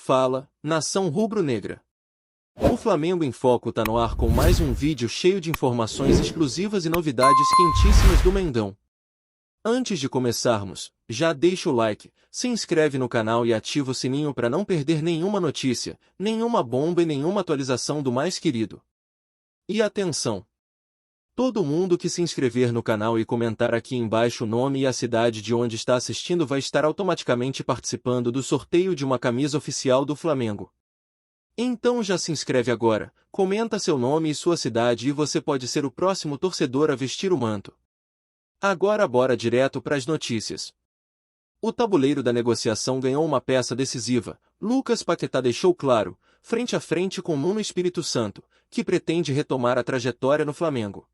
Fala, nação rubro-negra. O Flamengo em Foco tá no ar com mais um vídeo cheio de informações exclusivas e novidades quentíssimas do Mengão. Antes de começarmos, já deixa o like, se inscreve no canal e ativa o sininho para não perder nenhuma notícia, nenhuma bomba e nenhuma atualização do mais querido. E atenção! Todo mundo que se inscrever no canal e comentar aqui embaixo o nome e a cidade de onde está assistindo vai estar automaticamente participando do sorteio de uma camisa oficial do Flamengo. Então já se inscreve agora, comenta seu nome e sua cidade e você pode ser o próximo torcedor a vestir o manto. Agora bora direto para as notícias. O tabuleiro da negociação ganhou uma peça decisiva. Lucas Paquetá deixou claro, frente a frente com Nuno Espírito Santo, que pretende retomar a trajetória no Flamengo.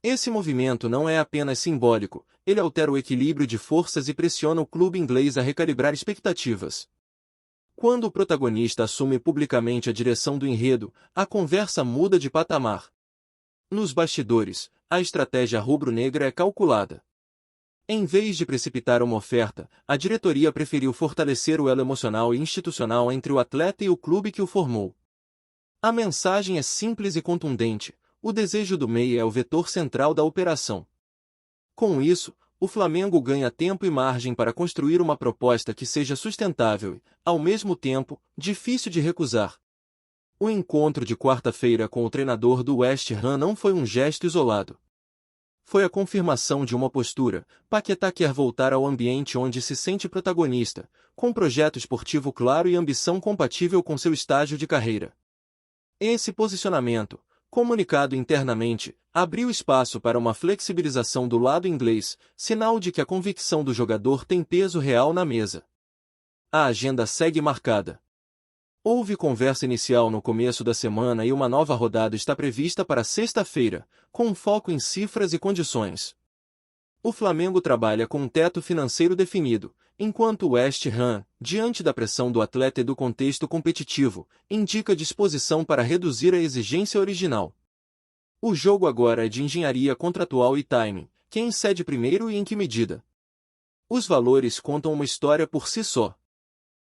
Esse movimento não é apenas simbólico, ele altera o equilíbrio de forças e pressiona o clube inglês a recalibrar expectativas. Quando o protagonista assume publicamente a direção do enredo, a conversa muda de patamar. Nos bastidores, a estratégia rubro-negra é calculada. Em vez de precipitar uma oferta, a diretoria preferiu fortalecer o elo emocional e institucional entre o atleta e o clube que o formou. A mensagem é simples e contundente. O desejo do meia é o vetor central da operação. Com isso, o Flamengo ganha tempo e margem para construir uma proposta que seja sustentável e, ao mesmo tempo, difícil de recusar. O encontro de quarta-feira com o treinador do West Ham não foi um gesto isolado. Foi a confirmação de uma postura. Paquetá quer voltar ao ambiente onde se sente protagonista, com projeto esportivo claro e ambição compatível com seu estágio de carreira. Esse posicionamento, comunicado internamente, abriu espaço para uma flexibilização do lado inglês, sinal de que a convicção do jogador tem peso real na mesa. A agenda segue marcada. Houve conversa inicial no começo da semana e uma nova rodada está prevista para sexta-feira, com foco em cifras e condições. O Flamengo trabalha com um teto financeiro definido, enquanto o West Ham, diante da pressão do atleta e do contexto competitivo, indica disposição para reduzir a exigência original. O jogo agora é de engenharia contratual e timing, quem cede primeiro e em que medida. Os valores contam uma história por si só.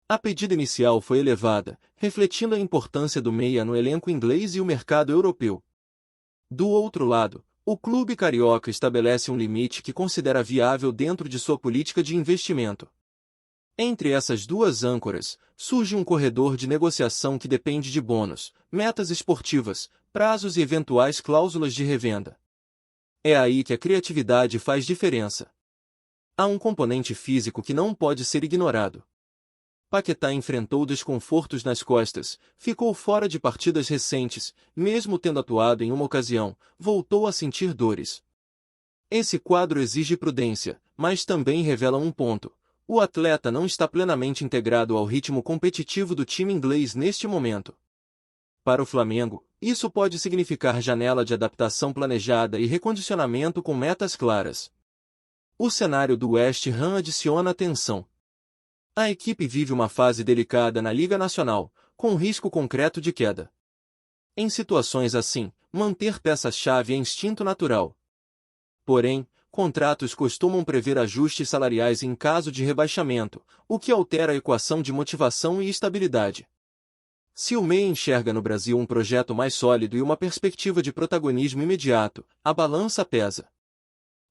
A pedida inicial foi elevada, refletindo a importância do meia no elenco inglês e o mercado europeu. Do outro lado, o clube carioca estabelece um limite que considera viável dentro de sua política de investimento. Entre essas duas âncoras, surge um corredor de negociação que depende de bônus, metas esportivas, prazos e eventuais cláusulas de revenda. É aí que a criatividade faz diferença. Há um componente físico que não pode ser ignorado. Paquetá enfrentou desconfortos nas costas, ficou fora de partidas recentes, mesmo tendo atuado em uma ocasião, voltou a sentir dores. Esse quadro exige prudência, mas também revela um ponto. O atleta não está plenamente integrado ao ritmo competitivo do time inglês neste momento. Para o Flamengo, isso pode significar janela de adaptação planejada e recondicionamento com metas claras. O cenário do West Ham adiciona tensão. A equipe vive uma fase delicada na Liga Nacional, com risco concreto de queda. Em situações assim, manter peças-chave é instinto natural. Porém, contratos costumam prever ajustes salariais em caso de rebaixamento, o que altera a equação de motivação e estabilidade. Se o meia enxerga no Brasil um projeto mais sólido e uma perspectiva de protagonismo imediato, a balança pesa.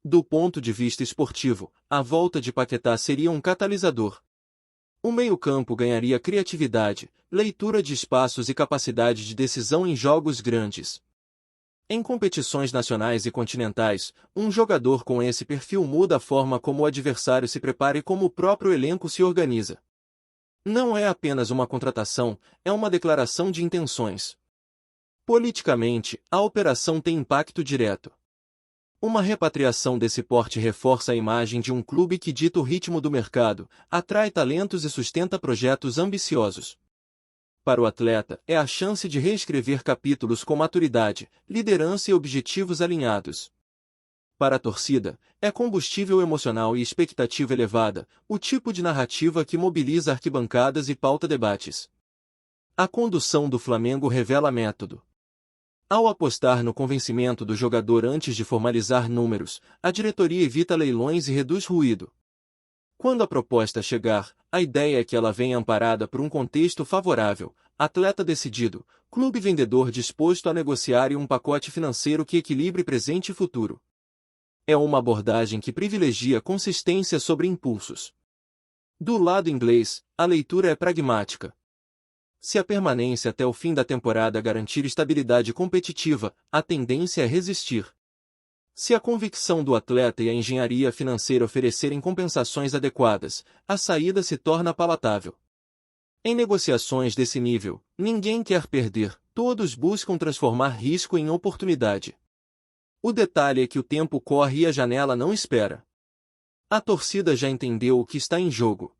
Do ponto de vista esportivo, a volta de Paquetá seria um catalisador. O meio-campo ganharia criatividade, leitura de espaços e capacidade de decisão em jogos grandes. Em competições nacionais e continentais, um jogador com esse perfil muda a forma como o adversário se prepara e como o próprio elenco se organiza. Não é apenas uma contratação, é uma declaração de intenções. Politicamente, a operação tem impacto direto. Uma repatriação desse porte reforça a imagem de um clube que dita o ritmo do mercado, atrai talentos e sustenta projetos ambiciosos. Para o atleta, é a chance de reescrever capítulos com maturidade, liderança e objetivos alinhados. Para a torcida, é combustível emocional e expectativa elevada, o tipo de narrativa que mobiliza arquibancadas e pauta debates. A condução do Flamengo revela método. Ao apostar no convencimento do jogador antes de formalizar números, a diretoria evita leilões e reduz ruído. Quando a proposta chegar, a ideia é que ela venha amparada por um contexto favorável, atleta decidido, clube vendedor disposto a negociar e um pacote financeiro que equilibre presente e futuro. É uma abordagem que privilegia consistência sobre impulsos. Do lado inglês, a leitura é pragmática. Se a permanência até o fim da temporada garantir estabilidade competitiva, a tendência é resistir. Se a convicção do atleta e a engenharia financeira oferecerem compensações adequadas, a saída se torna palatável. Em negociações desse nível, ninguém quer perder, todos buscam transformar risco em oportunidade. O detalhe é que o tempo corre e a janela não espera. A torcida já entendeu o que está em jogo.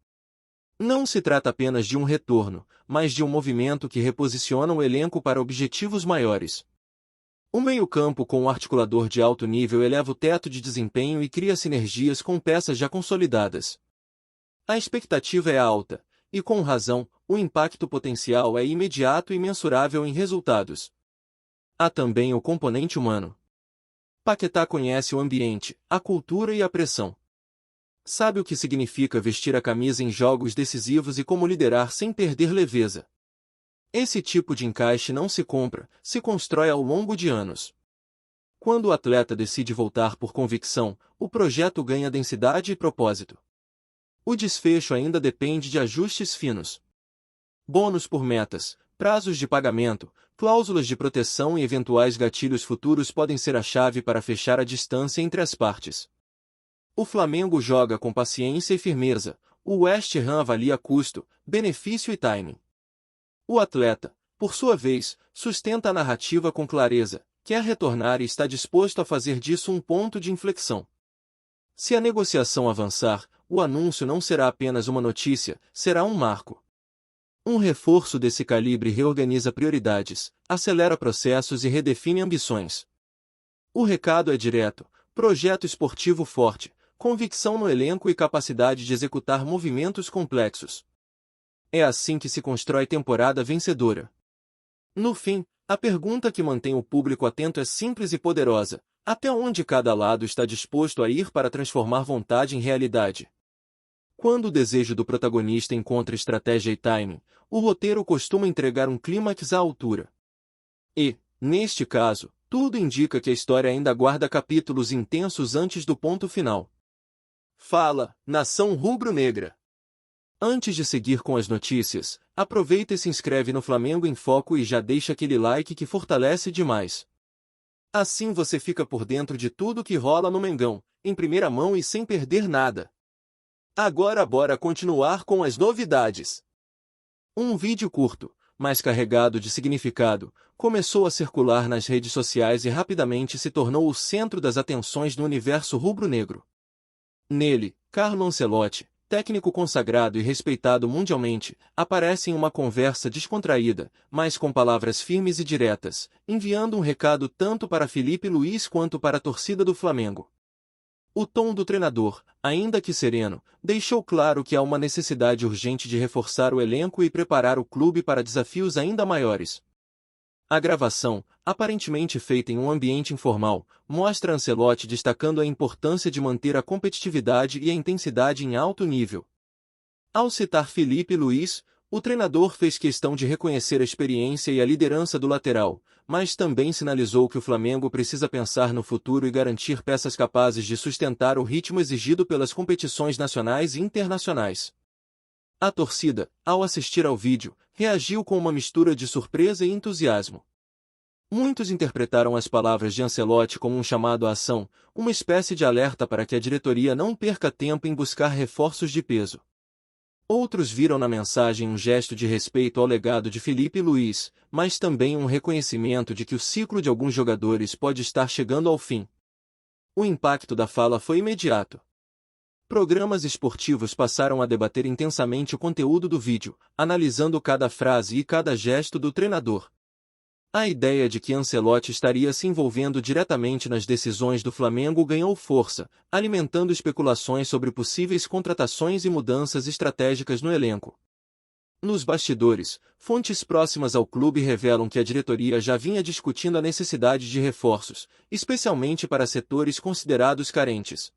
Não se trata apenas de um retorno, mas de um movimento que reposiciona o elenco para objetivos maiores. O meio-campo com um articulador de alto nível eleva o teto de desempenho e cria sinergias com peças já consolidadas. A expectativa é alta, e com razão, o impacto potencial é imediato e mensurável em resultados. Há também o componente humano. Paquetá conhece o ambiente, a cultura e a pressão. Sabe o que significa vestir a camisa em jogos decisivos e como liderar sem perder leveza. Esse tipo de encaixe não se compra, se constrói ao longo de anos. Quando o atleta decide voltar por convicção, o projeto ganha densidade e propósito. O desfecho ainda depende de ajustes finos. Bônus por metas, prazos de pagamento, cláusulas de proteção e eventuais gatilhos futuros podem ser a chave para fechar a distância entre as partes. O Flamengo joga com paciência e firmeza, o West Ham avalia custo, benefício e timing. O atleta, por sua vez, sustenta a narrativa com clareza, quer retornar e está disposto a fazer disso um ponto de inflexão. Se a negociação avançar, o anúncio não será apenas uma notícia, será um marco. Um reforço desse calibre reorganiza prioridades, acelera processos e redefine ambições. O recado é direto: projeto esportivo forte, convicção no elenco e capacidade de executar movimentos complexos. É assim que se constrói temporada vencedora. No fim, a pergunta que mantém o público atento é simples e poderosa: até onde cada lado está disposto a ir para transformar vontade em realidade? Quando o desejo do protagonista encontra estratégia e timing, o roteiro costuma entregar um clímax à altura. E, neste caso, tudo indica que a história ainda guarda capítulos intensos antes do ponto final. Fala, nação rubro-negra! Antes de seguir com as notícias, aproveita e se inscreve no Flamengo em Foco e já deixa aquele like que fortalece demais. Assim você fica por dentro de tudo que rola no Mengão, em primeira mão e sem perder nada. Agora bora continuar com as novidades. Um vídeo curto, mas carregado de significado, começou a circular nas redes sociais e rapidamente se tornou o centro das atenções no universo rubro-negro. Nele, Carlo Ancelotti, técnico consagrado e respeitado mundialmente, aparece em uma conversa descontraída, mas com palavras firmes e diretas, enviando um recado tanto para Felipe Luís quanto para a torcida do Flamengo. O tom do treinador, ainda que sereno, deixou claro que há uma necessidade urgente de reforçar o elenco e preparar o clube para desafios ainda maiores. A gravação, aparentemente feita em um ambiente informal, mostra Ancelotti destacando a importância de manter a competitividade e a intensidade em alto nível. Ao citar Felipe Luís, o treinador fez questão de reconhecer a experiência e a liderança do lateral, mas também sinalizou que o Flamengo precisa pensar no futuro e garantir peças capazes de sustentar o ritmo exigido pelas competições nacionais e internacionais. A torcida, ao assistir ao vídeo, reagiu com uma mistura de surpresa e entusiasmo. Muitos interpretaram as palavras de Ancelotti como um chamado à ação, uma espécie de alerta para que a diretoria não perca tempo em buscar reforços de peso. Outros viram na mensagem um gesto de respeito ao legado de Felipe Luís, mas também um reconhecimento de que o ciclo de alguns jogadores pode estar chegando ao fim. O impacto da fala foi imediato. Programas esportivos passaram a debater intensamente o conteúdo do vídeo, analisando cada frase e cada gesto do treinador. A ideia de que Ancelotti estaria se envolvendo diretamente nas decisões do Flamengo ganhou força, alimentando especulações sobre possíveis contratações e mudanças estratégicas no elenco. Nos bastidores, fontes próximas ao clube revelam que a diretoria já vinha discutindo a necessidade de reforços, especialmente para setores considerados carentes.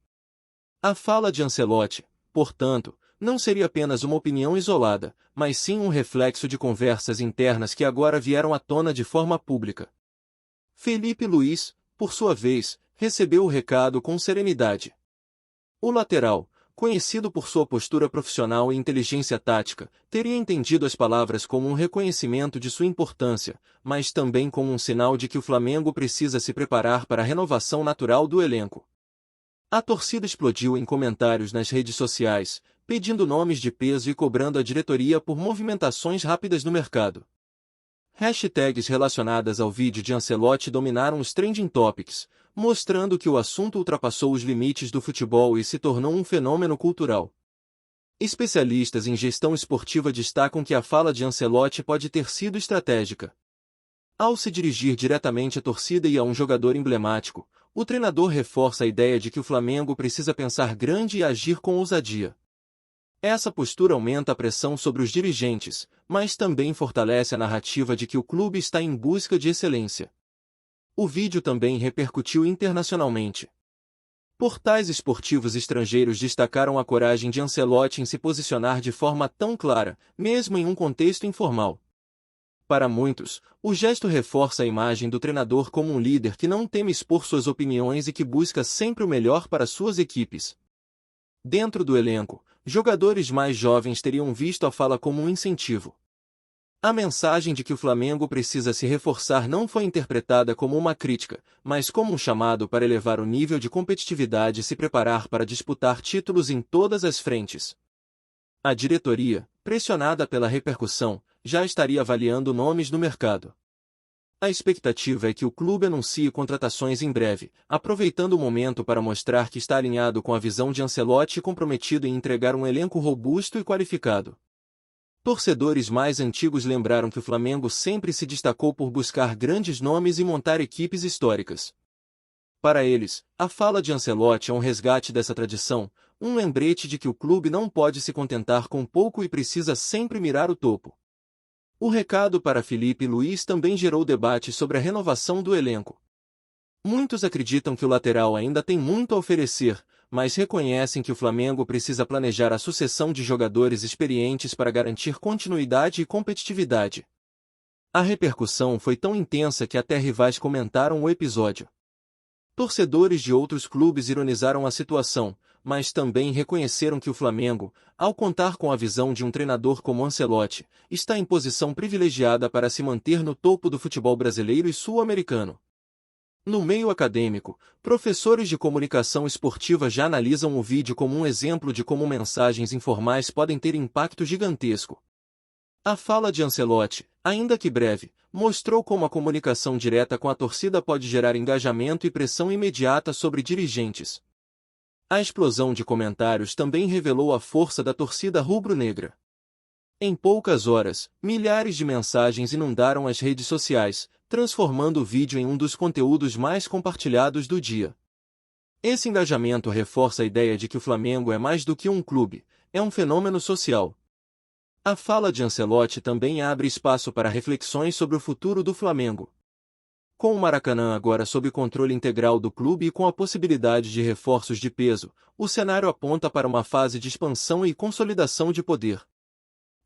A fala de Ancelotti, portanto, não seria apenas uma opinião isolada, mas sim um reflexo de conversas internas que agora vieram à tona de forma pública. Felipe Luís, por sua vez, recebeu o recado com serenidade. O lateral, conhecido por sua postura profissional e inteligência tática, teria entendido as palavras como um reconhecimento de sua importância, mas também como um sinal de que o Flamengo precisa se preparar para a renovação natural do elenco. A torcida explodiu em comentários nas redes sociais, pedindo nomes de peso e cobrando a diretoria por movimentações rápidas no mercado. Hashtags relacionadas ao vídeo de Ancelotti dominaram os trending topics, mostrando que o assunto ultrapassou os limites do futebol e se tornou um fenômeno cultural. Especialistas em gestão esportiva destacam que a fala de Ancelotti pode ter sido estratégica. Ao se dirigir diretamente à torcida e a um jogador emblemático, o treinador reforça a ideia de que o Flamengo precisa pensar grande e agir com ousadia. Essa postura aumenta a pressão sobre os dirigentes, mas também fortalece a narrativa de que o clube está em busca de excelência. O vídeo também repercutiu internacionalmente. Portais esportivos estrangeiros destacaram a coragem de Ancelotti em se posicionar de forma tão clara, mesmo em um contexto informal. Para muitos, o gesto reforça a imagem do treinador como um líder que não teme expor suas opiniões e que busca sempre o melhor para suas equipes. Dentro do elenco, jogadores mais jovens teriam visto a fala como um incentivo. A mensagem de que o Flamengo precisa se reforçar não foi interpretada como uma crítica, mas como um chamado para elevar o nível de competitividade e se preparar para disputar títulos em todas as frentes. A diretoria, pressionada pela repercussão, já estaria avaliando nomes no mercado. A expectativa é que o clube anuncie contratações em breve, aproveitando o momento para mostrar que está alinhado com a visão de Ancelotti e comprometido em entregar um elenco robusto e qualificado. Torcedores mais antigos lembraram que o Flamengo sempre se destacou por buscar grandes nomes e montar equipes históricas. Para eles, a fala de Ancelotti é um resgate dessa tradição, um lembrete de que o clube não pode se contentar com pouco e precisa sempre mirar o topo. O recado para Felipe Luís também gerou debate sobre a renovação do elenco. Muitos acreditam que o lateral ainda tem muito a oferecer, mas reconhecem que o Flamengo precisa planejar a sucessão de jogadores experientes para garantir continuidade e competitividade. A repercussão foi tão intensa que até rivais comentaram o episódio. Torcedores de outros clubes ironizaram a situação, mas também reconheceram que o Flamengo, ao contar com a visão de um treinador como Ancelotti, está em posição privilegiada para se manter no topo do futebol brasileiro e sul-americano. No meio acadêmico, professores de comunicação esportiva já analisam o vídeo como um exemplo de como mensagens informais podem ter impacto gigantesco. A fala de Ancelotti, ainda que breve, mostrou como a comunicação direta com a torcida pode gerar engajamento e pressão imediata sobre dirigentes. A explosão de comentários também revelou a força da torcida rubro-negra. Em poucas horas, milhares de mensagens inundaram as redes sociais, transformando o vídeo em um dos conteúdos mais compartilhados do dia. Esse engajamento reforça a ideia de que o Flamengo é mais do que um clube, é um fenômeno social. A fala de Ancelotti também abre espaço para reflexões sobre o futuro do Flamengo. Com o Maracanã agora sob controle integral do clube e com a possibilidade de reforços de peso, o cenário aponta para uma fase de expansão e consolidação de poder.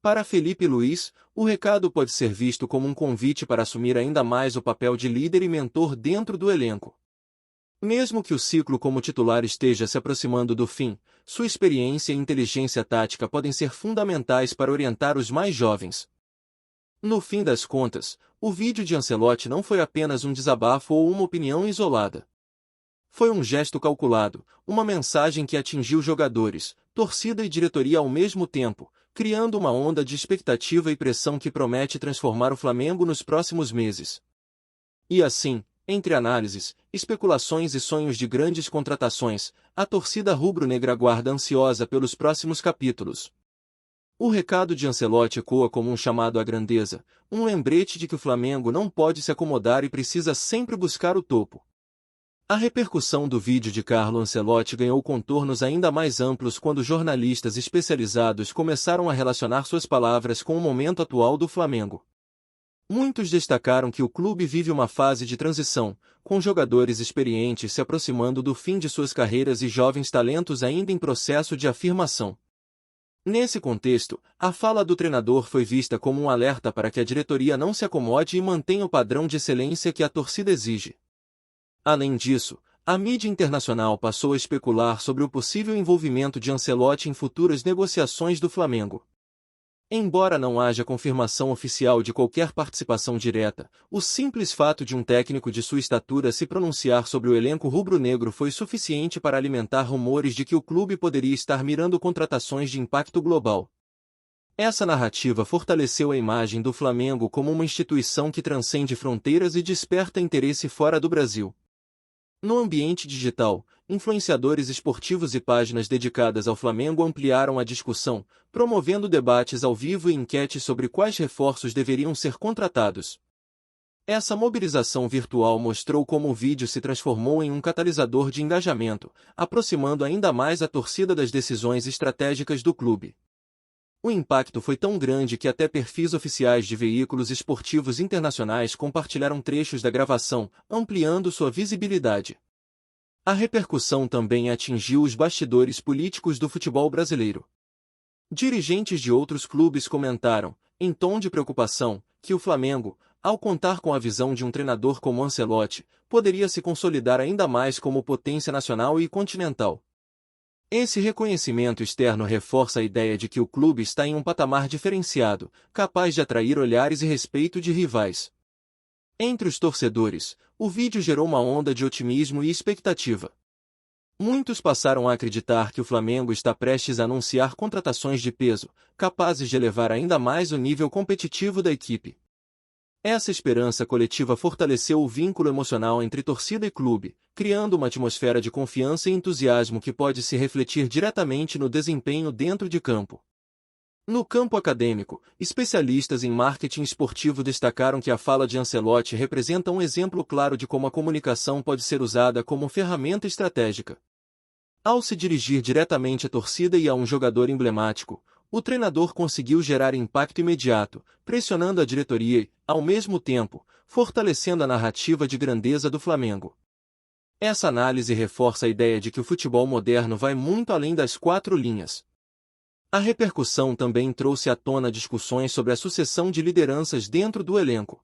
Para Felipe Luís, o recado pode ser visto como um convite para assumir ainda mais o papel de líder e mentor dentro do elenco. Mesmo que o ciclo como titular esteja se aproximando do fim, sua experiência e inteligência tática podem ser fundamentais para orientar os mais jovens. No fim das contas, o vídeo de Ancelotti não foi apenas um desabafo ou uma opinião isolada. Foi um gesto calculado, uma mensagem que atingiu jogadores, torcida e diretoria ao mesmo tempo, criando uma onda de expectativa e pressão que promete transformar o Flamengo nos próximos meses. E assim, entre análises, especulações e sonhos de grandes contratações, a torcida rubro-negra aguarda ansiosa pelos próximos capítulos. O recado de Ancelotti ecoa como um chamado à grandeza, um lembrete de que o Flamengo não pode se acomodar e precisa sempre buscar o topo. A repercussão do vídeo de Carlo Ancelotti ganhou contornos ainda mais amplos quando jornalistas especializados começaram a relacionar suas palavras com o momento atual do Flamengo. Muitos destacaram que o clube vive uma fase de transição, com jogadores experientes se aproximando do fim de suas carreiras e jovens talentos ainda em processo de afirmação. Nesse contexto, a fala do treinador foi vista como um alerta para que a diretoria não se acomode e mantenha o padrão de excelência que a torcida exige. Além disso, a mídia internacional passou a especular sobre o possível envolvimento de Ancelotti em futuras negociações do Flamengo. Embora não haja confirmação oficial de qualquer participação direta, o simples fato de um técnico de sua estatura se pronunciar sobre o elenco rubro-negro foi suficiente para alimentar rumores de que o clube poderia estar mirando contratações de impacto global. Essa narrativa fortaleceu a imagem do Flamengo como uma instituição que transcende fronteiras e desperta interesse fora do Brasil. No ambiente digital, influenciadores esportivos e páginas dedicadas ao Flamengo ampliaram a discussão, promovendo debates ao vivo e enquetes sobre quais reforços deveriam ser contratados. Essa mobilização virtual mostrou como o vídeo se transformou em um catalisador de engajamento, aproximando ainda mais a torcida das decisões estratégicas do clube. O impacto foi tão grande que até perfis oficiais de veículos esportivos internacionais compartilharam trechos da gravação, ampliando sua visibilidade. A repercussão também atingiu os bastidores políticos do futebol brasileiro. Dirigentes de outros clubes comentaram, em tom de preocupação, que o Flamengo, ao contar com a visão de um treinador como Ancelotti, poderia se consolidar ainda mais como potência nacional e continental. Esse reconhecimento externo reforça a ideia de que o clube está em um patamar diferenciado, capaz de atrair olhares e respeito de rivais. Entre os torcedores, o vídeo gerou uma onda de otimismo e expectativa. Muitos passaram a acreditar que o Flamengo está prestes a anunciar contratações de peso, capazes de elevar ainda mais o nível competitivo da equipe. Essa esperança coletiva fortaleceu o vínculo emocional entre torcida e clube, criando uma atmosfera de confiança e entusiasmo que pode se refletir diretamente no desempenho dentro de campo. No campo acadêmico, especialistas em marketing esportivo destacaram que a fala de Ancelotti representa um exemplo claro de como a comunicação pode ser usada como ferramenta estratégica. Ao se dirigir diretamente à torcida e a um jogador emblemático, o treinador conseguiu gerar impacto imediato, pressionando a diretoria e, ao mesmo tempo, fortalecendo a narrativa de grandeza do Flamengo. Essa análise reforça a ideia de que o futebol moderno vai muito além das quatro linhas. A repercussão também trouxe à tona discussões sobre a sucessão de lideranças dentro do elenco.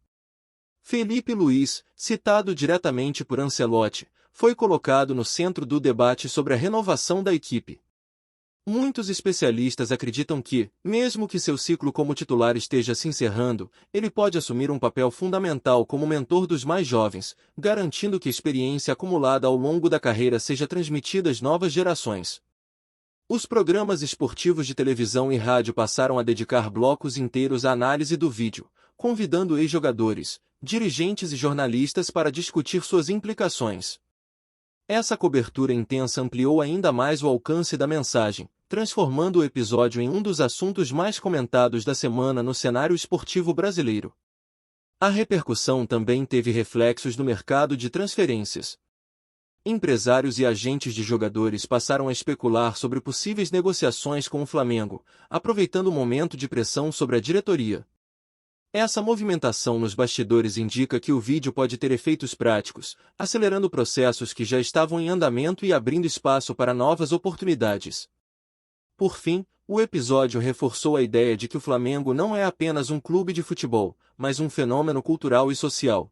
Felipe Luís, citado diretamente por Ancelotti, foi colocado no centro do debate sobre a renovação da equipe. Muitos especialistas acreditam que, mesmo que seu ciclo como titular esteja se encerrando, ele pode assumir um papel fundamental como mentor dos mais jovens, garantindo que a experiência acumulada ao longo da carreira seja transmitida às novas gerações. Os programas esportivos de televisão e rádio passaram a dedicar blocos inteiros à análise do vídeo, convidando ex-jogadores, dirigentes e jornalistas para discutir suas implicações. Essa cobertura intensa ampliou ainda mais o alcance da mensagem, transformando o episódio em um dos assuntos mais comentados da semana no cenário esportivo brasileiro. A repercussão também teve reflexos no mercado de transferências. Empresários e agentes de jogadores passaram a especular sobre possíveis negociações com o Flamengo, aproveitando o momento de pressão sobre a diretoria. Essa movimentação nos bastidores indica que o vídeo pode ter efeitos práticos, acelerando processos que já estavam em andamento e abrindo espaço para novas oportunidades. Por fim, o episódio reforçou a ideia de que o Flamengo não é apenas um clube de futebol, mas um fenômeno cultural e social.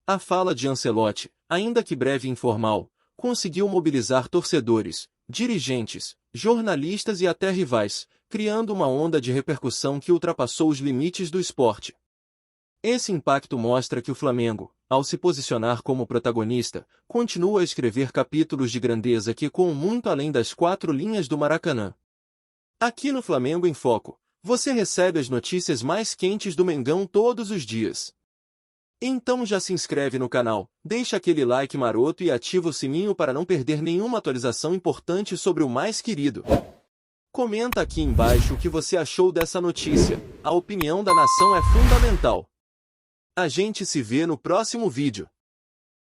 A fala de Ancelotti, ainda que breve e informal, conseguiu mobilizar torcedores, dirigentes, jornalistas e até rivais, criando uma onda de repercussão que ultrapassou os limites do esporte. Esse impacto mostra que o Flamengo, ao se posicionar como protagonista, continua a escrever capítulos de grandeza que ecoam muito além das quatro linhas do Maracanã. Aqui no Flamengo em Foco, você recebe as notícias mais quentes do Mengão todos os dias. Então já se inscreve no canal, deixa aquele like maroto e ativa o sininho para não perder nenhuma atualização importante sobre o mais querido. Comenta aqui embaixo o que você achou dessa notícia, a opinião da nação é fundamental. A gente se vê no próximo vídeo.